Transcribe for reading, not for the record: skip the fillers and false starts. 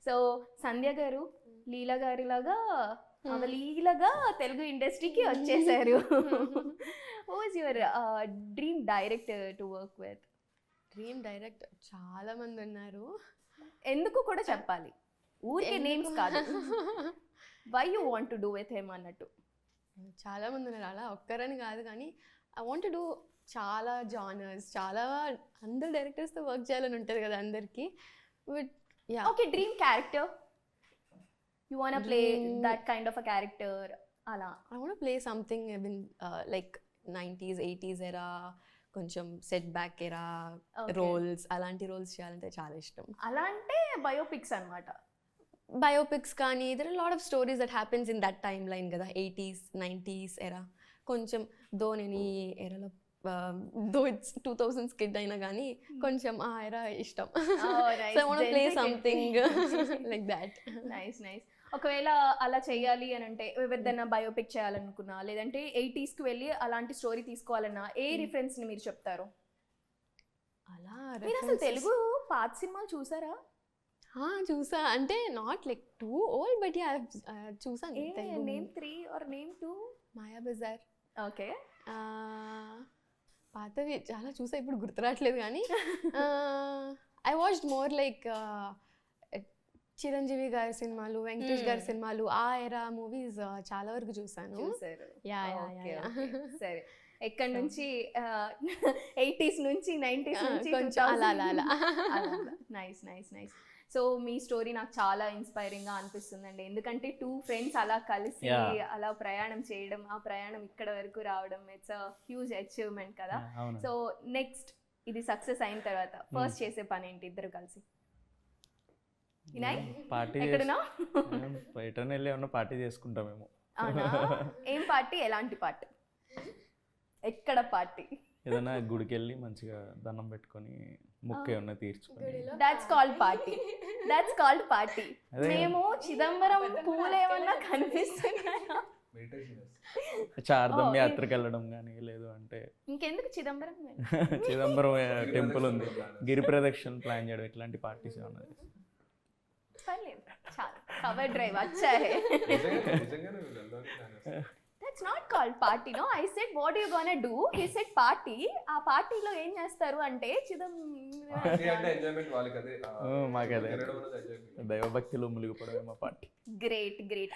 So సంధ్య గారు లీలా గారి లాగా అవలీలగా తెలుగు ఇండస్ట్రీకి వచ్చేసారు. Who is your dream director to work with? Dream director చాలా మంది ఉన్నారు. ఎందుకు కూడా చెప్పాలి, ఊరికే నేమ్స్ కాదు. Why you want to do with him అన్నట్టు. చాలా మంది ఉన్నారు, అలా ఒక్కరని కాదు, కానీ ఐ వాంట్ డూ చాలా జానర్స్, చాలా అందరు డైరెక్టర్స్తో వర్క్ చేయాలని ఉంటుంది కదా అందరికీ. But yeah, okay, dream character you want play that kind of a character అలా? I want play something like 90s 80s era, కొంచెం సెట్ బ్యాక్ ఎరా రోల్స్, అలాంటి రోల్స్ చేయాలంటే చాలా ఇష్టం. అలా అంటే బయోపిక్స్ అన్నమాట. బయోపిక్స్ కానీ there are lot of stories that happens in that time line కదా, 80s 90s ఎరా. కొంచెం దో నేను ఈ ఎరాలో దో ఇట్స్ 2000s కిడ్ అయినా కానీ కొంచెం ఆ ఎరా ఇష్టం. So I want play something like that. Nice nice. ఒకవేళ అలా చేయాలి అని అంటే ఎవరిదైనా బయోపిక్ చేయాలనుకున్నా, లేదంటే 80sకి వెళ్ళి అలాంటి స్టోరీ తీసుకోవాలన్నా ఏ రిఫరెన్స్ ని మీరు చెప్తారు? అలా మీరు అసలు తెలుగు పాత సినిమాలు చూసారా? చూసా, అంటే not like too old, but yeah చూసాను. Name 3 or name 2. Maya Bazar. Okay. పాతవి చాలా చూసా, ఇప్పుడు గుర్తురావట్లేదు కానీ I watched more like Chiranjeevi గారి సినిమాలు, వెంకటేష్ గారి సినిమాలు, ఆ ఎరా మూవీస్ చాలా వరకు చూసాను. యా సరే, ఎక్కడి నుంచి 80s నుంచి 90s నుంచి కొంచెం అలా అలా అలా. Nice nice nice. సో మీ స్టోరీ నాకు చాలా ఇన్స్పైరింగ్ గా అనిపిస్తుందండి, ఎందుకంటే 2 ఫ్రెండ్స్ అలా కలిసి అలా ప్రయాణం చేయడం, ఆ ప్రయాణం ఇక్కడ వరకు రావడం, ఇట్స్ అ హ్యూజ్ అచీవ్మెంట్ కదా. సో నెక్స్ట్ ఇది సక్సెస్ అయిన తర్వాత ఫస్ట్ చేసే పని ఏంటి ఇద్దరు కలిసి? పార్టీ బయట వెళ్ళి ఏమన్నా పార్టీ చేసుకుంటాం మేము. ఏం పార్టీ? ఎలాంటి పార్టీ? ఎక్కడ పార్టీ? ఏదైనా గుడికి వెళ్ళి మంచిగా దండం పెట్టుకొని ముక్క ఏమన్నా తీర్చుకొని. That's called party. That's called party. మేము చిదంబరం పూలు ఏమన్నా కనిపిస్తున్నాయా? చార్ధం యాత్రకు వెళ్ళడం కానీ, లేదు అంటే ఇంకెందుకు చిదంబరం చిదంబరం టెంపుల్ ఉంది, గిరి ప్రదక్షిణ ప్లాన్ చేయడం, ఇట్లాంటి పార్టీస్ ఏమన్నా. కవర్ డ్రైవ్ వచ్చా high. That's not called party, no. I said what you gonna do? He said party. ఆ పార్టీలో ఏం చేస్తారు అంటే మాకదే దైవభక్తిలో మునిగిపోవడమే మా పార్టీ. Great great.